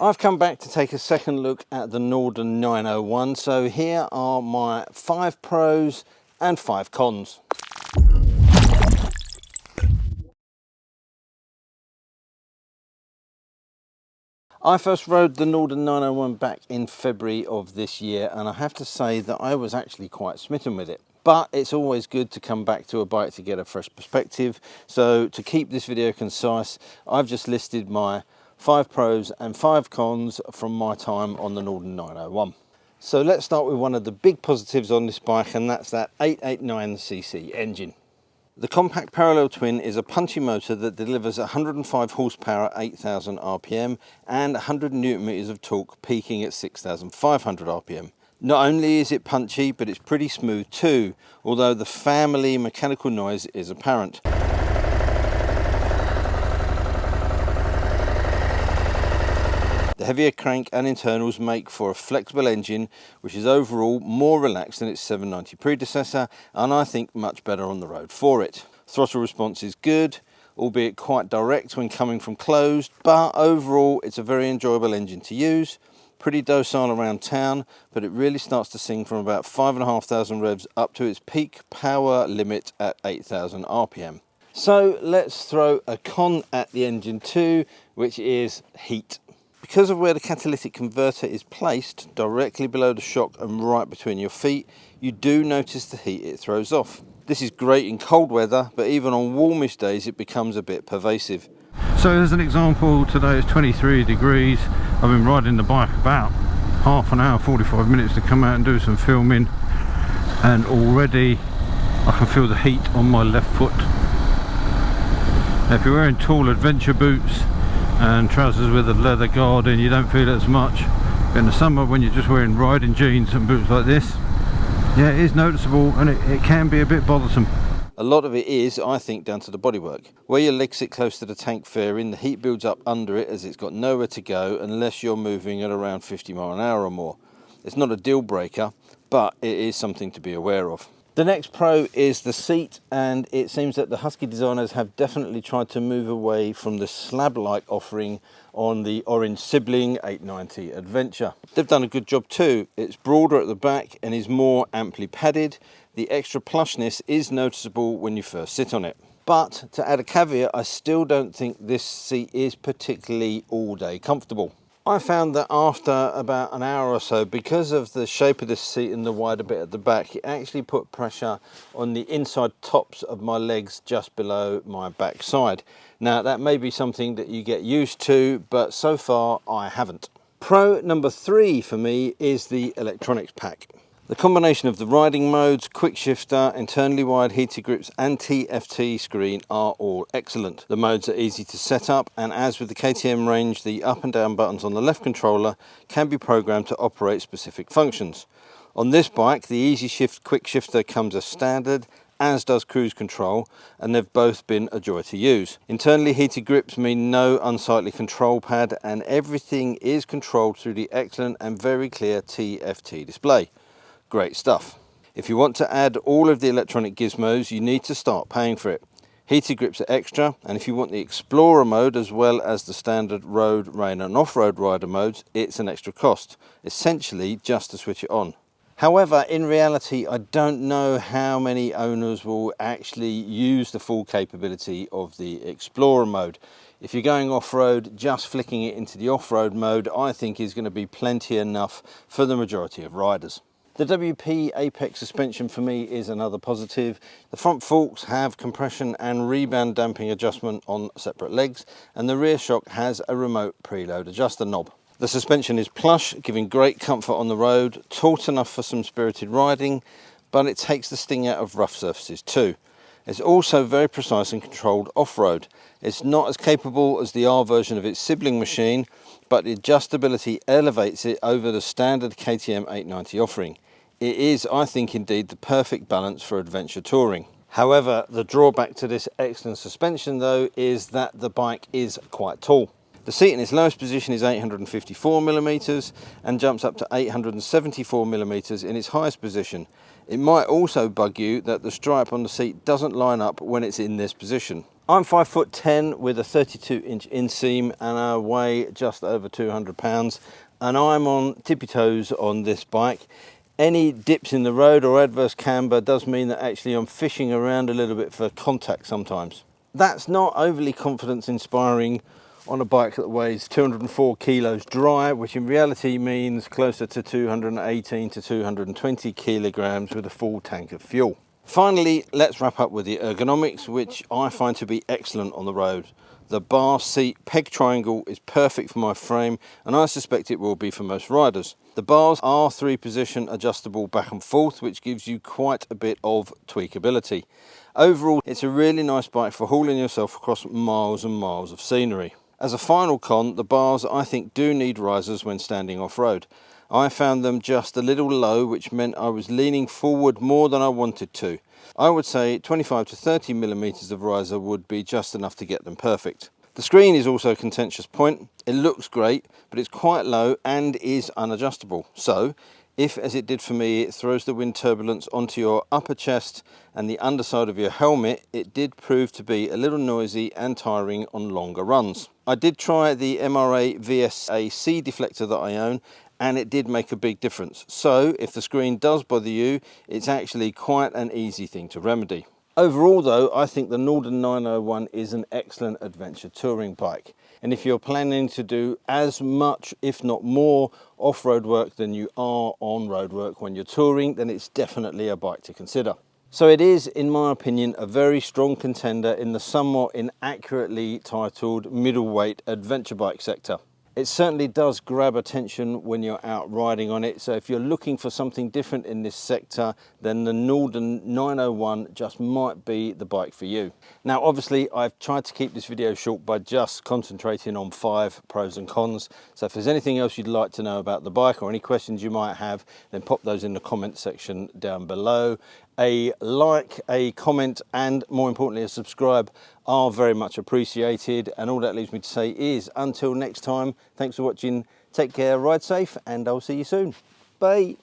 I've come back to take a second look at the Norden 901, so here are my 5 pros and 5 cons. I first rode the Norden 901 back in February of this year, and I have to say that I was actually quite smitten with it. But it's always good to come back to a bike to get a fresh perspective. So to keep this video concise, I've just listed my 5 pros and 5 cons from my time on the Norden 901. So let's start with one of the big positives on this bike, and that's that 889cc engine. The compact parallel twin is a punchy motor that delivers 105 horsepower at 8,000 RPM and 100 Newton meters of torque, peaking at 6,500 RPM. Not only is it punchy, but it's pretty smooth too, although the family mechanical noise is apparent. The heavier crank and internals make for a flexible engine, which is overall more relaxed than its 790 predecessor, and I think much better on the road for it. Throttle response is good, albeit quite direct when coming from closed, but overall it's a very enjoyable engine to use. Pretty docile around town, but it really starts to sing from about 5,500 revs up to its peak power limit at 8,000 RPM. So let's throw a con at the engine too, which is heat. Because of where the catalytic converter is placed, directly below the shock and right between your feet, you do notice the heat it throws off. This is great in cold weather, but even on warmish days it becomes a bit pervasive. So as an example, today it's 23 degrees. I've been riding the bike about half an hour, 45 minutes to come out and do some filming, and already I can feel the heat on my left foot. Now, if you're wearing tall adventure boots and trousers with a leather guard in, you don't feel it as much. In the summer, when you're just wearing riding jeans and boots like this, yeah, it is noticeable, and it can be a bit bothersome. A lot of it is, I think, down to the bodywork. Where your legs sit close to the tank fairing, the heat builds up under it as it's got nowhere to go unless you're moving at around 50 miles an hour or more. It's not a deal breaker, but it is something to be aware of. The next pro is the seat, and it seems that the Husky designers have definitely tried to move away from the slab-like offering on the orange sibling 890 Adventure. They've done a good job too. It's broader at the back and is more amply padded. The extra plushness is noticeable when you first sit on it. But to add a caveat, I still don't think this seat is particularly all-day comfortable. I found that after about an hour or so, because of the shape of this seat and the wider bit at the back, it actually put pressure on the inside tops of my legs just below my backside. Now that may be something that you get used to, but so far I haven't. Pro number 3 for me is the electronics pack. The combination of the riding modes, quick shifter, internally wired heated grips and TFT screen are all excellent. The modes are easy to set up, and as with the KTM range, the up and down buttons on the left controller can be programmed to operate specific functions. On this bike, the Easy Shift quick shifter comes as standard, as does cruise control, and they've both been a joy to use. Internally heated grips mean no unsightly control pad, and everything is controlled through the excellent and very clear TFT display. Great stuff. If you want to add all of the electronic gizmos, you need to start paying for it. Heated grips are extra, and if you want the Explorer mode as well as the standard road, rain and off-road rider modes, it's an extra cost, essentially just to switch it on. However, in reality, I don't know how many owners will actually use the full capability of the Explorer mode. If you're going off-road, just flicking it into the off-road mode, I think is going to be plenty enough for the majority of riders. The WP Apex suspension for me is another positive. The front forks have compression and rebound damping adjustment on separate legs, and the rear shock has a remote preload adjuster knob. The suspension is plush, giving great comfort on the road, taut enough for some spirited riding, but it takes the sting out of rough surfaces too. It's also very precise and controlled off-road. It's not as capable as the R version of its sibling machine, but the adjustability elevates it over the standard KTM 890 offering. It is, I think, indeed the perfect balance for adventure touring. However, the drawback to this excellent suspension though is that the bike is quite tall. The seat in its lowest position is 854mm and jumps up to 874mm in its highest position. It might also bug you that the stripe on the seat doesn't line up when it's in this position. I'm 5'10" with a 32-inch inseam and I weigh just over 200 pounds, and I'm on tippy toes on this bike. Any dips in the road or adverse camber does mean that actually I'm fishing around a little bit for contact sometimes. That's not overly confidence inspiring on a bike that weighs 204 kilos dry, which in reality means closer to 218 to 220 kilograms with a full tank of fuel. Finally, let's wrap up with the ergonomics, which I find to be excellent on the road. The bar seat peg triangle is perfect for my frame, and I suspect it will be for most riders. The bars are 3-position adjustable back and forth, which gives you quite a bit of tweakability. Overall, it's a really nice bike for hauling yourself across miles and miles of scenery. As a final con, the bars I think do need risers when standing off-road. I found them just a little low, which meant I was leaning forward more than I wanted to. I would say 25 to 30 millimeters of riser would be just enough to get them perfect. The screen is also a contentious point. It looks great, but it's quite low and is unadjustable. So, if, as it did for me, it throws the wind turbulence onto your upper chest and the underside of your helmet, it did prove to be a little noisy and tiring on longer runs. I did try the MRA VSAC deflector that I own, and it did make a big difference. So if the screen does bother you, it's actually quite an easy thing to remedy. Overall though, I think the Norden 901 is an excellent adventure touring bike. And if you're planning to do as much, if not more, off-road work than you are on-road work when you're touring, then it's definitely a bike to consider. So it is, in my opinion, a very strong contender in the somewhat inaccurately titled middleweight adventure bike sector. It certainly does grab attention when you're out riding on it, so if you're looking for something different in this sector, then the Norden 901 just might be the bike for you. Now obviously I've tried to keep this video short by just concentrating on 5 pros and cons, so if there's anything else you'd like to know about the bike or any questions you might have, then pop those in the comment section down below. A like, a comment, and more importantly a subscribe are very much appreciated, and all that leaves me to say is until next time, thanks for watching, take care, ride safe, and I'll see you soon. Bye.